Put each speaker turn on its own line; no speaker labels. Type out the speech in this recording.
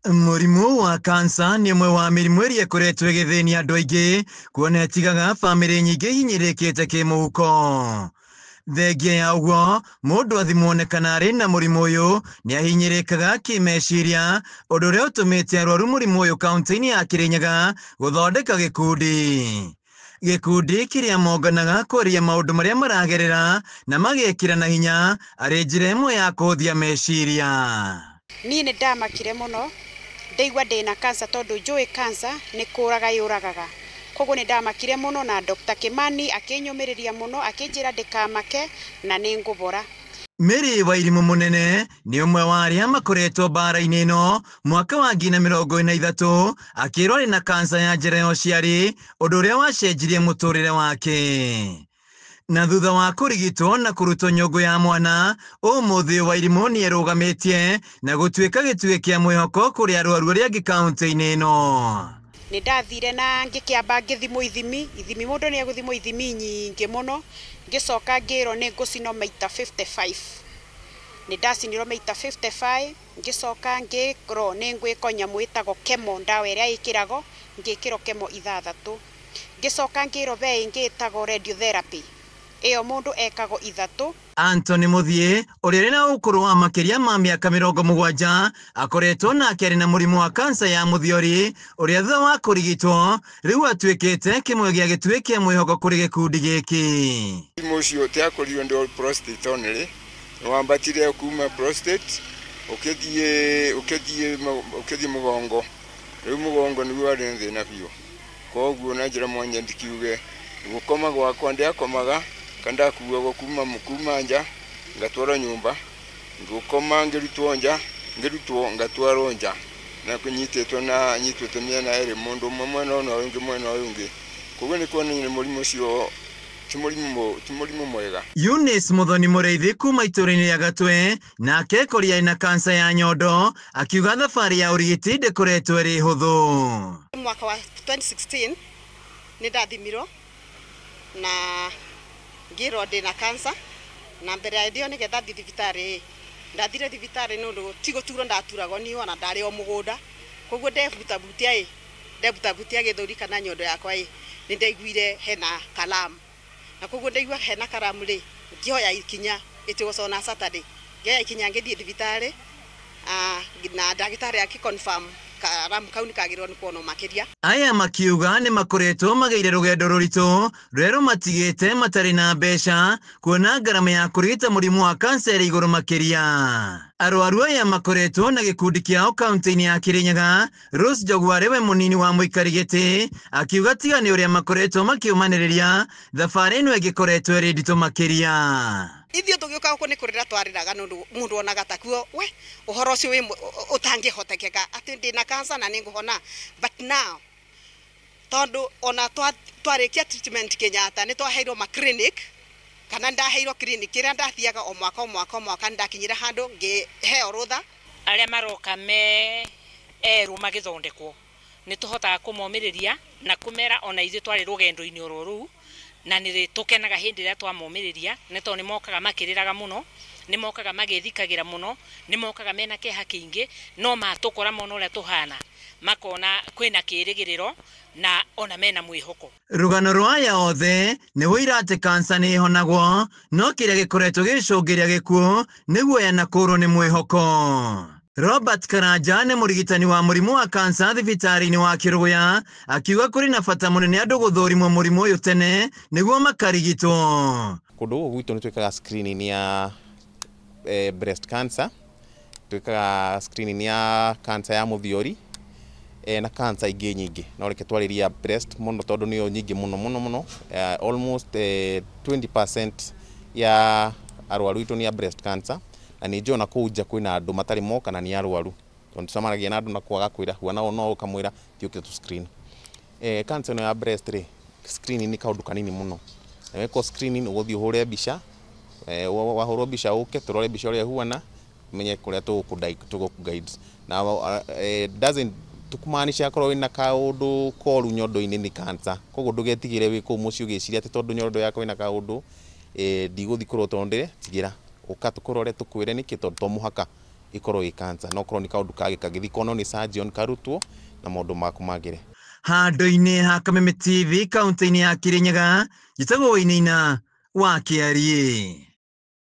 Mũrimũ wa kansa nĩ ũmwe wa mĩrimũ ĩrĩa ĩkoretwo ĩgĩthĩnia andũ aingĩ kuona ĩtigaga bamĩrĩ nyingĩ hinyĩrĩkĩte kĩmũhuko. Thengia ya ũguo, mũndũ athimwo kana arĩ na mũrimũ ũyũ nĩ ahinyĩrĩkaga kĩmeciria, ũndũ ũrĩa ũtũmĩte arwaru mũrimũ ũyũ kaunti-inĩ ya Kĩrĩnyaga gũthondeka gĩkundi. Gĩkundi kĩrĩa monganaga kwaria maũndũ marĩa maragerera na magekĩra na hinya arĩ njĩra ĩmwe ya kũhũthia meciria.
Niĩ nĩ ndamakire mũno ndaigua ndĩna kansa tondũ njũĩ kansa nĩ kũraga yũragaga. Koguo nĩ ndamakire mũno na Dr. Kimani akĩnyũmĩrĩria mũno akĩnjĩra ndĩkamake na nĩ ngũbora.
Mary Wairimu Mũnene nĩ ũmwe wa arĩa makoretwo mbara-inĩ ĩno mwaka wa 2023 akĩrwo arĩ na kansa ya njĩra ya ũciari, ũndũ ũrĩa wacenjirie mũtũrĩre wake. Na thutha wa kũrigitwo na kũrutwo nyũngũ ya mwana, ũmũthĩ Wairimu nĩ erũgamĩtie na gũtuĩka gĩtugĩ kĩa mwĩhoko kũrĩ arwaru arĩa angĩ kaunti-inĩ ĩno.
Nĩ ndathire na ngĩkĩamba ngĩthimwo ithimi mũndũ nĩ egũthimwo ithimi nyingĩ mũno, ngĩcoka ngĩrwo nĩ ngũcinwo maita 55. Nĩ ndacinirwo maita 55, ngĩcoka ngĩrwo nĩ ngwĩkwo nyamũ ĩtagwo chemo, ndawa ĩrĩa ĩkĩragwo, ngĩkĩrwo chemo 6. Ngĩcoka ngĩrwo be ĩngĩ ĩtagwo radiotherapy, ĩyo mũndũ ekagwo 3.
Anthony Muthie ũrĩa ũrĩ na ũkũrũ wa makĩria ma mĩaka 70 akoretwo nake arĩ na mũrimũ wa kansa ya mũthiori, ũrĩa thutha wa kũrigitwo rĩu atuĩkĩte kĩmwe gĩa gĩtugĩ kĩa mwĩhoko kũrĩ gĩkundi gĩkĩ.
Mũrimũ ũcio ũtiakorirwo ndĩ prostate only, wambatire kuma prostate ũkĩthiĩ mũgongo, rĩu mũgongo nĩguo warĩ thĩna biũ. Koguo na njĩra mwanya ndikiuge gũkoma gwakwa ndiakomaga kandakuagwo kuma nja ngatwarwo nyũmba, ngũkoma ngĩrutwo nja, ngatwarwo nja na nyitĩtwo mĩena ĩrĩ, mũndũ ũmwe mwena ũyũ ũngĩ mwena ũyũ ũngĩ. Koguo nĩ kuonania mũrimũ ũcio ti mũrimũ mwega.
Eunice Muthoni Mũrĩithi kuma itũũra-inĩ rĩa Gatwe nake ekoria na kansa ya nyondo, akiuga thabarĩ ya ũrigiti ndĩkoretwo ĩrĩ hũthũ.
Mwaka wa 2016 nĩ ndathimirwo na ngĩrwo ndĩna kansa, na mbere ya ndio nĩgetha thiĩ thibitarĩ, ndathire thibitarĩ nĩ ũndũ ti gũturwo ndaturagwo niĩ ona ndarĩ o mũgũnda. Koguo ndebutabutia gĩthũri kana nyondo yakwa nĩ ndaiguire hena kalamu, na koguo ndaigua hena karamu ngĩoya ikinya ĩtĩgũcona Saturday, ngĩoya ikinya ngĩthiĩ thibitarĩ na ndagĩtarĩ akĩ-confirm karamu kau nĩ kagĩrĩirwo nĩ kuonwo makĩria.
Aya makiuga nĩ makoretwo mageire rũgendo rũritũ rũrĩa rũmatigĩte matarĩ na mbeca, kuona ngarama ya kũrigita mũrimũ wa kansa ĩrĩ igũrũ makĩria. Arwaru aya makoretwo na gĩkundi kĩao kaunti-inĩ ya Kĩrĩnyaga. Rose Njogua arĩ we mũnini wa mũikari gĩtĩ akiuga tiga nĩ ũrĩa makoretwo makiumanĩrĩria, thabarĩ ĩno ĩgĩkoretwo ĩrĩ nditũ makĩria.
Ithuĩ tũgĩũka gũkũ nĩ kũrĩra twarĩraga nĩ mũndũ onaga takuo ũhoro ũcio ũtangĩhotekeka atĩ ndĩna kansa na nĩ ngũhona. But now tondũ ona twarĩkia treatment Kenyatta nĩ twaheirwo clinic, kana ndaheirwo clinic ĩrĩa ndathiaga o mwaka ndakinyira handũ ngĩheo rũtha.
Arĩa maroka me erũ magĩthondekwo nĩ tũhotaga kũmomĩrĩria na kũmera ona ithuĩ twarĩ rũgendo-inĩ oro rũu, na nĩ tũkenaga hĩndĩ ĩrĩa twamomĩrĩria nĩ tondũ nĩ mokaga makĩrĩraga mũno, nĩ mokaga magĩthikagĩra mũno, nĩ mokaga mena kĩeha kĩingĩ, no matũkora mona ũrĩa tũhana makona kwĩna kĩĩrĩgĩrĩro na ona mena mwĩhoko.
Rũgano rwa aya othe nĩ wĩira atĩ kansa nĩ ĩhonagwo, no kĩrĩa gĩkoretwo gĩcũngĩrĩria gĩkuũ nĩguo yana kũrwo nĩ mwĩhoko. Robert Karanja nĩ mũrigitani wa mũrimũ wa kansa thibitarĩ-inĩ wa Kĩrũgũya, akiuga kũrĩ na bata mũnene andũ gũthũrimwo mũrimũ ũyũ tene nĩguo makarigitwo.
Kũndũ gũkũ gwitũ nĩ twĩkaga screening ya breast cancer, twĩkaga screening ya kansa ya mũthiori na kansa ingĩ nyingĩ, no reke twarĩria breast mũno tondũ nĩyo nyingĩ mũno. Almost 20% ya arwaru itũ nĩ ya breast cancer, na nĩ njona kũu nja kwĩna andũ matarĩ moka na nĩ arwaru, tondũ tũcemanagia na andũ na kwaga kwĩra huana no ũkamwĩra thiũkĩte tu screen. Cancer ĩno ya breast screening nĩ kaũndũ kanini mũno, na wekwo screening ũgũthiĩ ũhũre mbica, wahũrwo mbica ũke tũrore mbica ũrĩa huana menye kũrĩa tũgũkũguide. Na doesn't tukumaanisha korwo wĩna kaũndũ koru nyondo-inĩ nĩ cancer, koguo ndũgetigĩre wĩ kũu mũciĩ ũgĩciria atĩ tondũ nyondo yakwa ĩna kaũndũ ndigũthiĩ kũrotondere, tigĩra ũka tũkũrore tũkwĩre nĩkĩ tondũ to mũhaka ikorwo i cancer no korwo ni kaundu kage kagithi kono ni surgeon karutwo na maundu maku magire
handå-inä ha Kameme TV kaunti-inä ya Kirinyaga gitagwo Wainaina wa Kiarie.